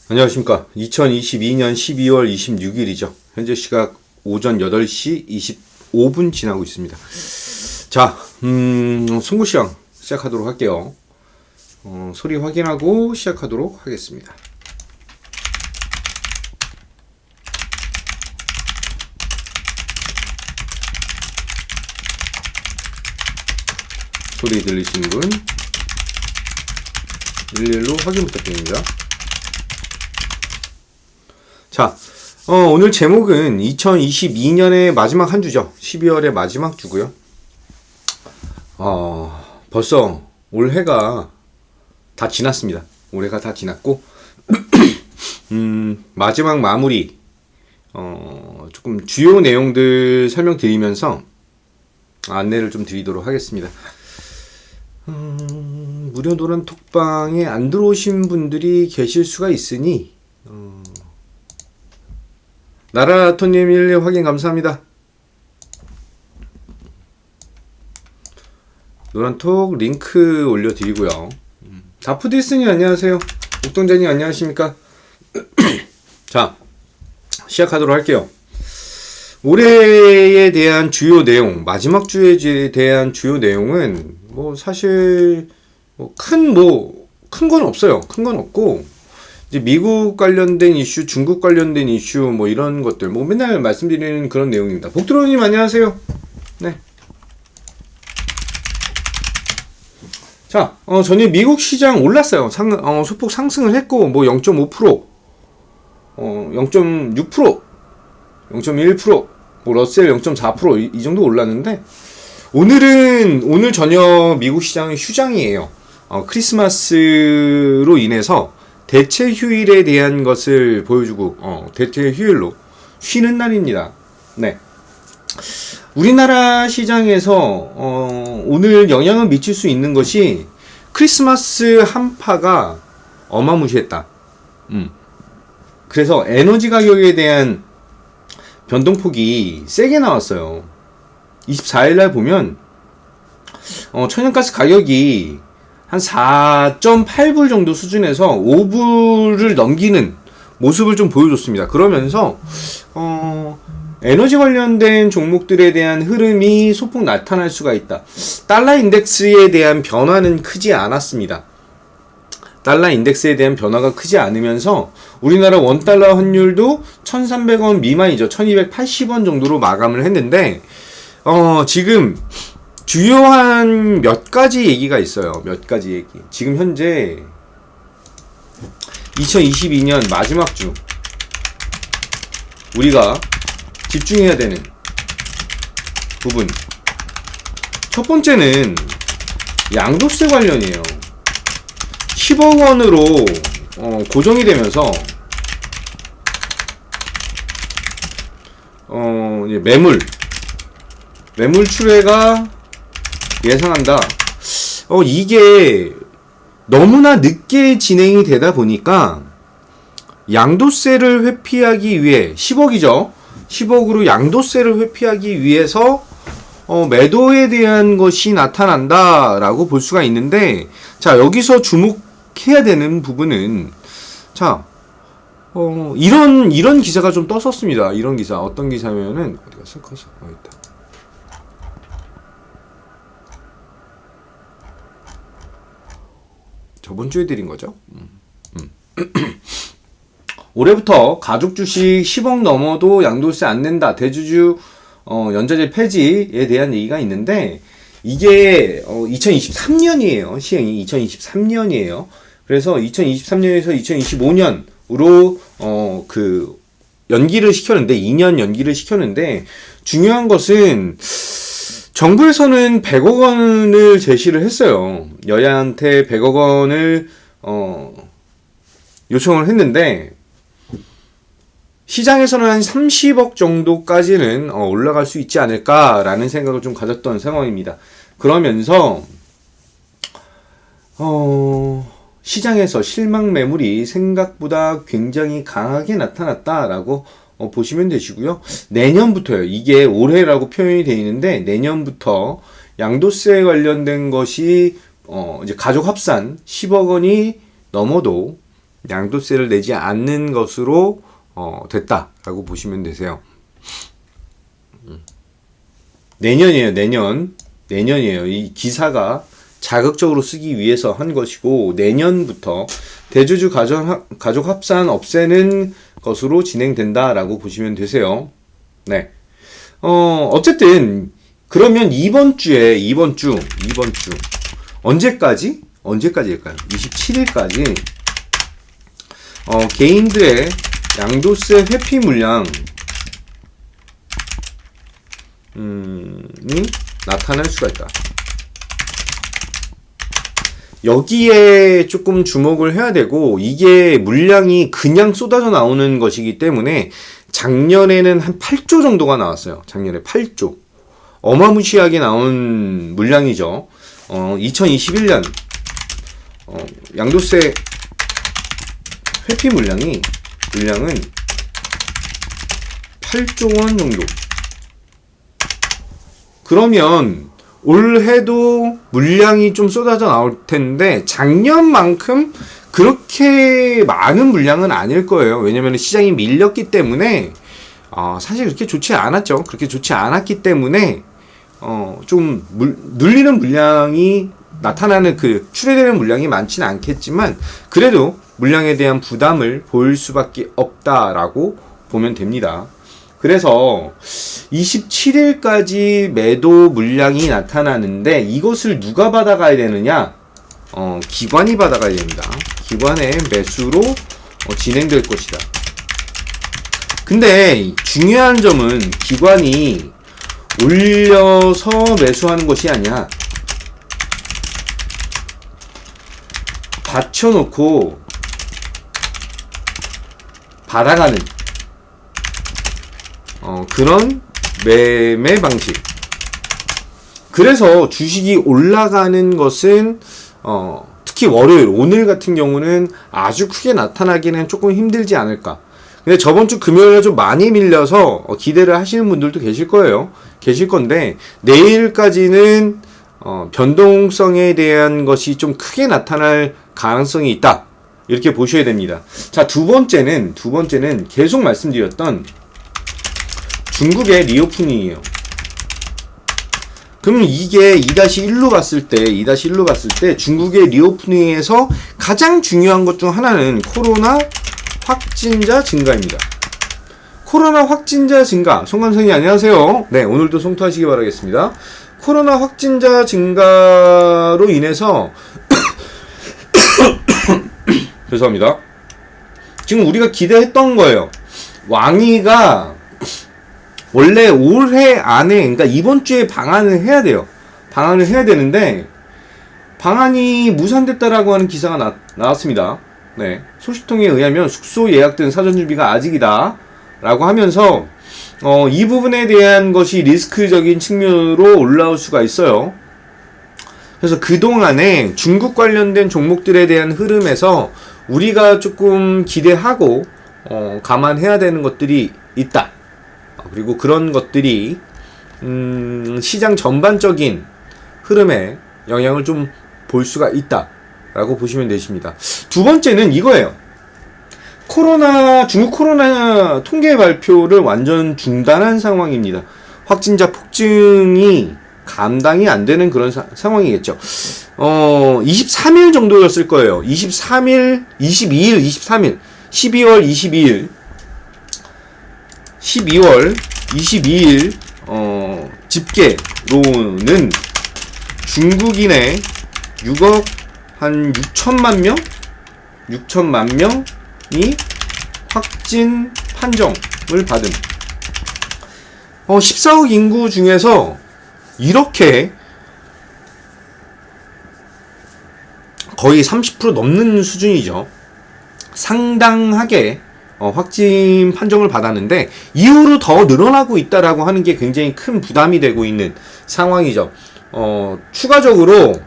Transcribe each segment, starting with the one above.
안녕하십니까. 2022년 12월 26일이죠. 현재 시각 오전 8시 25분 지나고 있습니다. 자, 송구시장 시작하도록 할게요. 소리 확인하고 시작하도록 하겠습니다. 소리 들리시는 분 11로 확인 부탁드립니다. 자, 오늘 제목은 2022년의 마지막 한 주죠. 12월의 마지막 주고요. 벌써 올해가 다 지났습니다. 올해가 다 지났고 마지막 마무리 조금 주요 내용들 설명드리면서 안내를 좀 드리도록 하겠습니다. 무료 노란 톡방에 안 들어오신 분들이 계실 수가 있으니 나라토님 1 확인 감사합니다. 노란톡 링크 올려드리고요. 다프디스님 안녕하세요. 옥동자님 안녕하십니까. 자, 시작하도록 할게요. 올해에 대한 주요 내용, 마지막 주에 대한 주요 내용은 사실 큰 건 없어요. 큰 건 없고 이제 미국 관련된 이슈, 중국 관련된 이슈, 이런 것들, 맨날 말씀드리는 그런 내용입니다. 복드로님 안녕하세요. 네. 자, 전일 미국 시장 올랐어요. 소폭 상승을 했고, 0.5%, 0.6%, 0.1%, 러셀 0.4%, 이 정도 올랐는데, 오늘 저녁 미국 시장은 휴장이에요. 크리스마스로 인해서 대체 휴일에 대한 것을 보여주고 대체 휴일로 쉬는 날입니다. 네. 우리나라 시장에서 오늘 영향을 미칠 수 있는 것이 크리스마스 한파가 어마무시했다. 그래서 에너지 가격에 대한 변동폭이 세게 나왔어요. 24일날 보면 천연가스 가격이 한 4.8불 정도 수준에서 5불을 넘기는 모습을 좀 보여줬습니다. 그러면서 에너지 관련된 종목들에 대한 흐름이 소폭 나타날 수가 있다. 달러 인덱스에 대한 변화는 크지 않았습니다. 달러 인덱스에 대한 변화가 크지 않으면서 우리나라 원달러 환율도 1,300원 미만이죠. 1,280원 정도로 마감을 했는데 지금 주요한 몇 가지 얘기가 있어요. 몇 가지 얘기. 지금 현재 2022년 마지막 주 우리가 집중해야 되는 부분. 첫 번째는 양도세 관련이에요. 10억 원으로 고정이 되면서 이제 매물 출회가 예상한다. 이게 너무나 늦게 진행이 되다 보니까 양도세를 회피하기 위해 10억이죠. 10억으로 양도세를 회피하기 위해서 매도에 대한 것이 나타난다라고 볼 수가 있는데, 자, 여기서 주목해야 되는 부분은, 자, 이런 기사가 좀 떴었습니다. 이런 기사. 어떤 기사면은, 어디가 슬커서? 있다. 저번 주에 드린 거죠. 올해부터 가족 주식 10억 넘어도 양도세 안 낸다. 대주주 연자제 폐지에 대한 얘기가 있는데, 이게 2023년이에요. 시행이 2023년이에요. 그래서 2023년에서 2025년으로 연기를 시켰는데, 2년 연기를 시켰는데, 중요한 것은 정부에서는 100억 원을 제시를 했어요. 여야한테 100억 원을 요청을 했는데, 시장에서는 한 30억 정도까지는 올라갈 수 있지 않을까라는 생각을 좀 가졌던 상황입니다. 그러면서 시장에서 실망 매물이 생각보다 굉장히 강하게 나타났다라고 보시면 되시고요. 내년부터요. 이게 올해라고 표현이 되어 있는데, 내년부터 양도세 관련된 것이 이제 가족 합산 10억 원이 넘어도 양도세를 내지 않는 것으로 됐다라고 보시면 되세요. 내년이에요. 내년이에요. 이 기사가 자극적으로 쓰기 위해서 한 것이고, 내년부터 대주주 가족 합산 없애는 것으로 진행된다라고 보시면 되세요. 네. 어쨌든 그러면 이번 주 언제까지일까요? 27일까지 개인들의 양도세 회피 물량이 나타날 수가 있다. 여기에 조금 주목을 해야 되고, 이게 물량이 그냥 쏟아져 나오는 것이기 때문에 작년에는 한 8조 정도가 나왔어요. 작년에 8조. 어마무시하게 나온 물량이죠. 2021년 양도세 회피 물량은 8조 원 정도. 그러면 올해도 물량이 좀 쏟아져 나올 텐데 작년만큼 그렇게 많은 물량은 아닐 거예요. 왜냐면 시장이 밀렸기 때문에 사실 그렇게 좋지 않았죠. 그렇게 좋지 않았기 때문에 좀 눌리는 물량이 나타나는 그 출회되는 물량이 많지는 않겠지만 그래도 물량에 대한 부담을 보일 수밖에 없다라고 보면 됩니다. 그래서 27일까지 매도 물량이 나타나는데 이것을 누가 받아가야 되느냐? 기관이 받아가야 됩니다. 기관의 매수로 진행될 것이다. 근데 중요한 점은 기관이 올려서 매수하는 것이 아니야. 받쳐놓고 받아가는 그런 매매 방식. 그래서 주식이 올라가는 것은 특히 월요일, 오늘 같은 경우는 아주 크게 나타나기는 조금 힘들지 않을까. 근데 저번 주 금요일에 좀 많이 밀려서 기대를 하시는 분들도 계실 거예요. 계실 건데 내일까지는 변동성에 대한 것이 좀 크게 나타날 가능성이 있다. 이렇게 보셔야 됩니다. 자, 두 번째는 계속 말씀드렸던 중국의 리오프닝이에요. 그럼 이게 2-1로 갔을 때 중국의 리오프닝에서 가장 중요한 것 중 하나는 코로나 확진자 증가입니다. 코로나 확진자 증가. 송감생님 안녕하세요. 네, 오늘도 송투하시기 바라겠습니다. 코로나 확진자 증가로 인해서 죄송합니다. 지금 우리가 기대했던 거예요. 왕위가 원래 올해 안에, 그러니까 이번 주에 방한을 해야 돼요. 방한을 해야 되는데 방한이 무산됐다라고 하는 기사가 나왔습니다. 네, 소식통에 의하면 숙소 예약된 사전 준비가 아직이다 라고 하면서 이 부분에 대한 것이 리스크적인 측면으로 올라올 수가 있어요. 그래서 그동안에 중국 관련된 종목들에 대한 흐름에서 우리가 조금 기대하고 감안해야 되는 것들이 있다. 그리고 그런 것들이 시장 전반적인 흐름에 영향을 좀 볼 수가 있다 라고 보시면 되십니다. 두 번째는 이거예요. 중국 코로나 통계 발표를 완전 중단한 상황입니다. 확진자 폭증이 감당이 안 되는 그런 상황이겠죠. 23일 정도였을 거예요. 12월 22일 집계로는 중국인의 6억 한 6천만 명이 확진 판정을 받은 14억 인구 중에서 이렇게 거의 30% 넘는 수준이죠. 상당하게 확진 판정을 받았는데 이후로 더 늘어나고 있다라고 하는 게 굉장히 큰 부담이 되고 있는 상황이죠. 추가적으로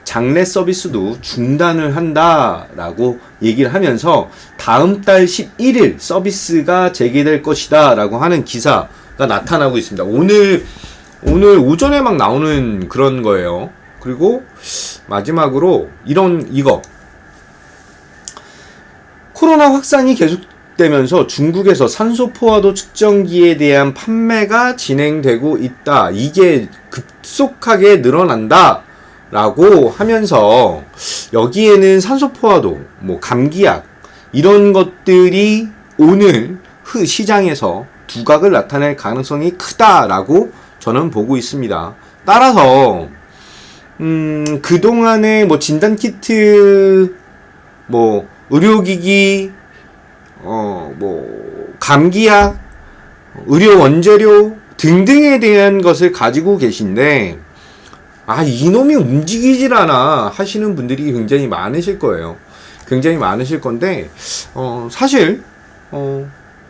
장례 서비스도 중단을 한다라고 얘기를 하면서 다음 달 11일 서비스가 재개될 것이다 라고 하는 기사가 나타나고 있습니다. 오늘 오전에 막 나오는 그런 거예요. 그리고 마지막으로 이거 코로나 확산이 계속되면서 중국에서 산소포화도 측정기에 대한 판매가 진행되고 있다. 이게 급속하게 늘어난다. 라고 하면서 여기에는 산소포화도, 뭐 감기약 이런 것들이 오늘 시장에서 두각을 나타낼 가능성이 크다라고 저는 보고 있습니다. 따라서 그동안에 뭐 진단키트, 뭐 의료기기, 뭐 감기약, 의료 원재료 등등에 대한 것을 가지고 계신데 이놈이 움직이질 않아 하시는 분들이 굉장히 많으실 거예요. 굉장히 많으실 건데 사실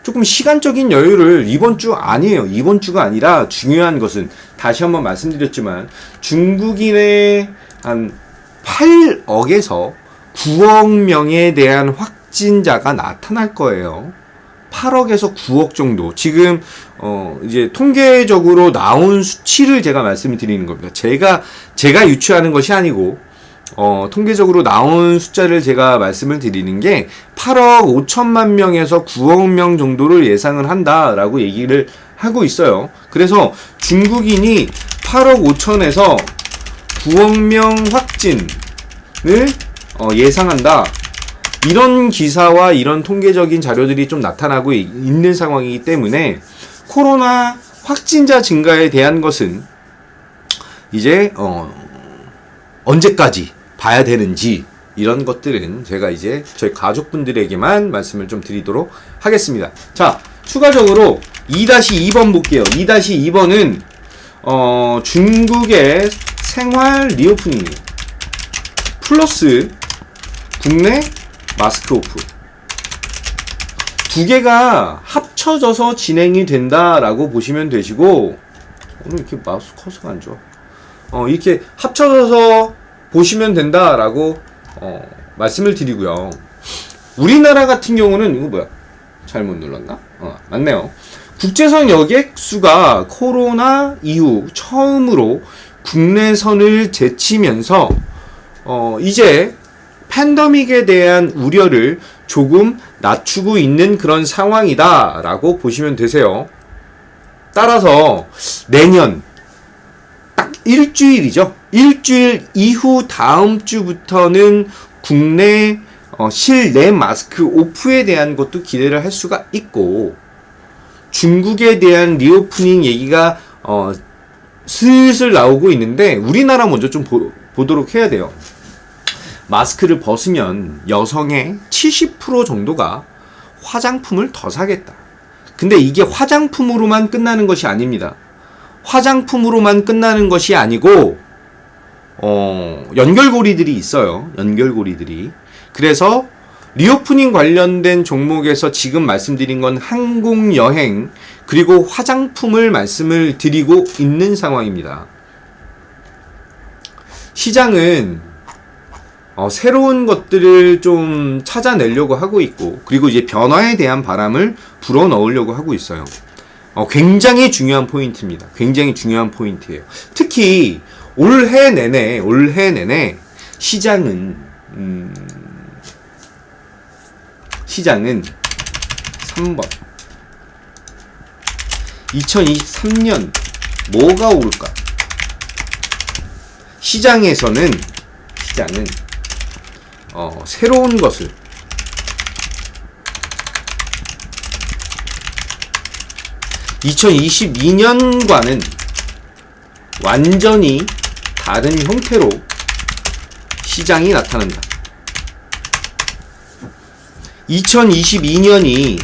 조금 시간적인 여유를 이번 주 아니에요. 이번 주가 아니라 중요한 것은 다시 한번 말씀드렸지만 중국인의 한 8억에서 9억 명에 대한 확진자가 나타날 거예요. 8억에서 9억 정도. 지금 이제 통계적으로 나온 수치를 제가 말씀을 드리는 겁니다. 제가 유추하는 것이 아니고 통계적으로 나온 숫자를 제가 말씀을 드리는 게 8억 5천만 명에서 9억 명 정도를 예상을 한다라고 얘기를 하고 있어요. 그래서 중국인이 8억 5천에서 9억 명 확진을 예상한다. 이런 기사와 이런 통계적인 자료들이 좀 나타나고 있는 상황이기 때문에 코로나 확진자 증가에 대한 것은 이제 언제까지 봐야 되는지 이런 것들은 제가 이제 저희 가족분들에게만 말씀을 좀 드리도록 하겠습니다. 자, 추가적으로 2-2번 볼게요. 2-2번은 중국의 생활 리오프닝 플러스 국내 마스크 오프 두 개가 합쳐져서 진행이 된다라고 보시면 되시고 오늘 이렇게 마우스 커서가 안 좋아. 이렇게 합쳐져서 보시면 된다라고 말씀을 드리고요. 우리나라 같은 경우는 이거 뭐야? 잘못 눌렀나? 맞네요. 국제선 여객수가 코로나 이후 처음으로 국내선을 제치면서 이제 팬데믹에 대한 우려를 조금 낮추고 있는 그런 상황이다 라고 보시면 되세요. 따라서 내년 딱 일주일이죠. 일주일 이후 다음 주부터는 국내 실내 마스크 오프에 대한 것도 기대를 할 수가 있고 중국에 대한 리오프닝 얘기가 슬슬 나오고 있는데 우리나라 먼저 좀 보도록 해야 돼요. 마스크를 벗으면 여성의 70% 정도가 화장품을 더 사겠다. 근데 이게 화장품으로만 끝나는 것이 아닙니다. 화장품으로만 끝나는 것이 아니고 연결고리들이 있어요. 연결고리들이. 그래서 리오프닝 관련된 종목에서 지금 말씀드린 건 항공여행 그리고 화장품을 말씀을 드리고 있는 상황입니다. 시장은 새로운 것들을 좀 찾아내려고 하고 있고 그리고 이제 변화에 대한 바람을 불어넣으려고 하고 있어요. 굉장히 중요한 포인트입니다. 굉장히 중요한 포인트예요. 특히 올해 내내 시장은 3번 2023년 뭐가 오를까? 시장은 새로운 것을 2022년과는 완전히 다른 형태로 시장이 나타난다. 2022년이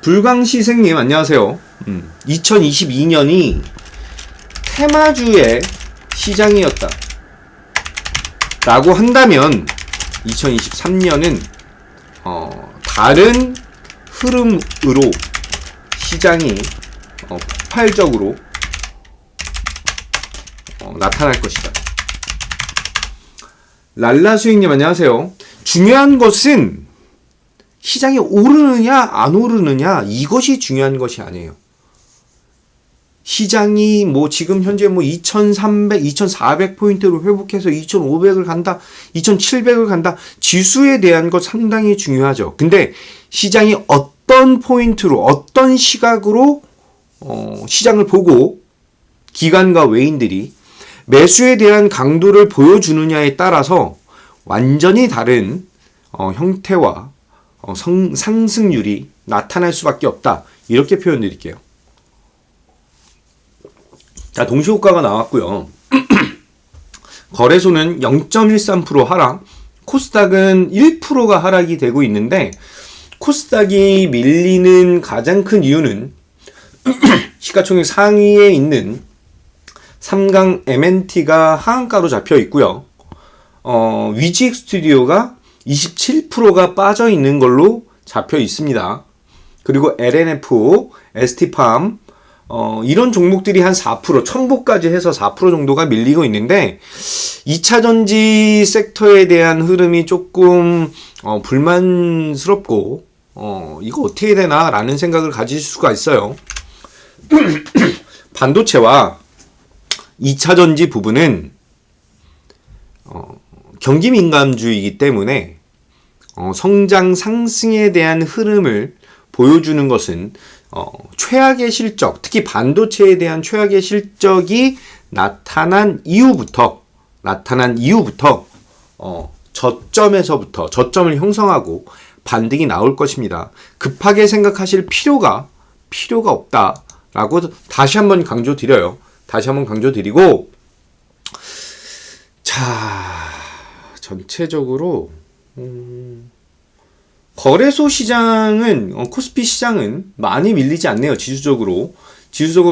불광시생님 안녕하세요. 2022년이 테마주의 시장이었다 라고 한다면 2023년은 다른 흐름으로 시장이 폭발적으로 나타날 것이다. 랄라수익님 안녕하세요. 중요한 것은 시장이 오르느냐 안 오르느냐 이것이 중요한 것이 아니에요. 시장이 뭐 지금 현재 뭐 2300, 2400포인트로 회복해서 2500을 간다, 2700을 간다. 지수에 대한 것 상당히 중요하죠. 근데 시장이 어떤 포인트로, 어떤 시각으로 시장을 보고 기관과 외인들이 매수에 대한 강도를 보여주느냐에 따라서 완전히 다른 형태와 상승률이 나타날 수밖에 없다. 이렇게 표현 드릴게요. 자, 동시효과가 나왔고요. 거래소는 0.13% 하락, 코스닥은 1%가 하락이 되고 있는데, 코스닥이 밀리는 가장 큰 이유는 시가총액 상위에 있는 3강 MNT가 하한가로 잡혀 있고요. 위지익 스튜디오가 27%가 빠져 있는 걸로 잡혀 있습니다. 그리고 LNFO, ST팜, 이런 종목들이 한 4%, 첨보까지 해서 4% 정도가 밀리고 있는데, 2차전지 섹터에 대한 흐름이 조금, 불만스럽고, 이거 어떻게 해야 되나, 라는 생각을 가질 수가 있어요. 반도체와 2차전지 부분은, 경기 민감주이기 때문에, 성장 상승에 대한 흐름을 보여주는 것은 최악의 실적, 특히 반도체에 대한 최악의 실적이 나타난 이후부터 저점을 형성하고 반등이 나올 것입니다. 급하게 생각하실 필요가 없다라고 다시 한번 강조드려요. 다시 한번 강조드리고, 자, 전체적으로 거래소 시장은, 코스피 시장은 많이 밀리지 않네요. 지수적으로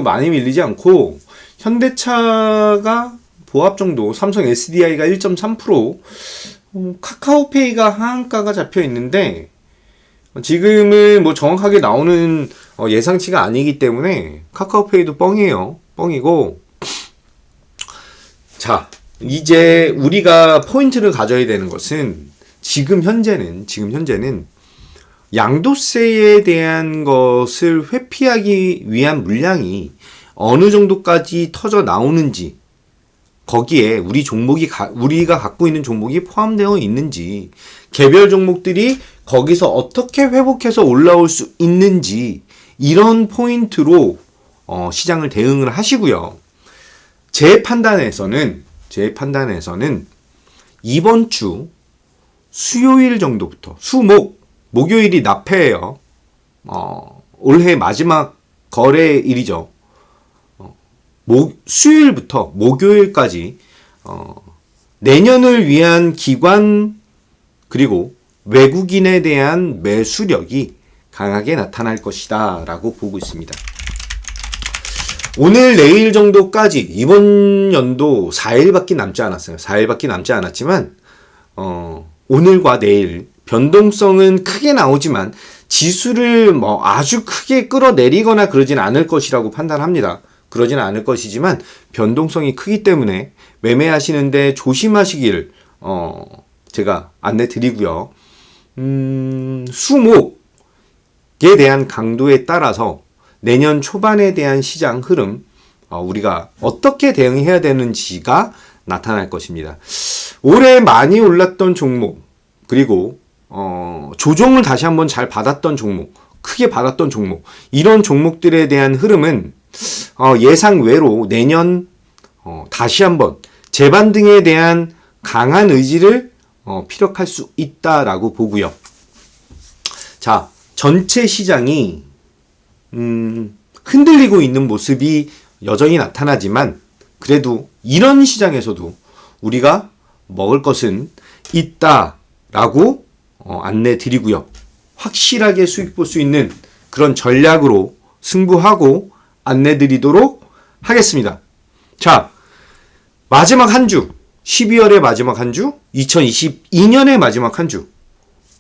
많이 밀리지 않고, 현대차가 보합 정도, 삼성 SDI가 1.3%, 카카오페이가 하한가가 잡혀 있는데, 지금은 뭐 정확하게 나오는 예상치가 아니기 때문에 카카오페이도 뻥이고. 자, 이제 우리가 포인트를 가져야 되는 것은, 지금 현재는 양도세에 대한 것을 회피하기 위한 물량이 어느 정도까지 터져 나오는지, 거기에 우리가 갖고 있는 종목이 포함되어 있는지, 개별 종목들이 거기서 어떻게 회복해서 올라올 수 있는지, 이런 포인트로 시장을 대응을 하시고요. 제 판단에서는 이번 주 수요일 정도부터, 목요일이 납해예요. 올해 마지막 거래일이죠. 수요일부터 목요일까지 내년을 위한 기관 그리고 외국인에 대한 매수력이 강하게 나타날 것이다 라고 보고 있습니다. 오늘 내일 정도까지, 이번 연도 4일밖에 남지 않았어요. 4일밖에 남지 않았지만 오늘과 내일 변동성은 크게 나오지만 지수를 뭐 아주 크게 끌어내리거나 그러진 않을 것이라고 판단합니다. 그러지는 않을 것이지만 변동성이 크기 때문에 매매하시는데 조심하시길 제가 안내 드리고요. 수목에 대한 강도에 따라서 내년 초반에 대한 시장 흐름, 우리가 어떻게 대응해야 되는지가 나타날 것입니다. 올해 많이 올랐던 종목, 그리고 조정을 다시 한번 잘 받았던 종목, 크게 받았던 종목, 이런 종목들에 대한 흐름은 예상 외로 내년 다시 한번 재반등에 대한 강한 의지를 피력할 수 있다라고 보고요. 자, 전체 시장이 흔들리고 있는 모습이 여전히 나타나지만, 그래도 이런 시장에서도 우리가 먹을 것은 있다라고 안내 드리고요. 확실하게 수익 볼 수 있는 그런 전략으로 승부하고 안내 드리도록 하겠습니다. 자, 마지막 한 주, 12월의 마지막 한 주, 2022년의 마지막 한 주,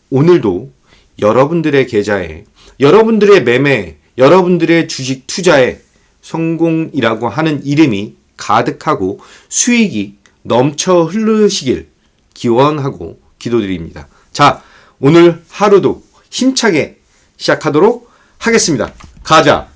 오늘도 여러분들의 계좌에, 여러분들의 매매, 여러분들의 주식 투자에 성공이라고 하는 이름이 가득하고 수익이 넘쳐 흐르시길 기원하고 기도드립니다. 자, 오늘 하루도 힘차게 시작하도록 하겠습니다. 가자!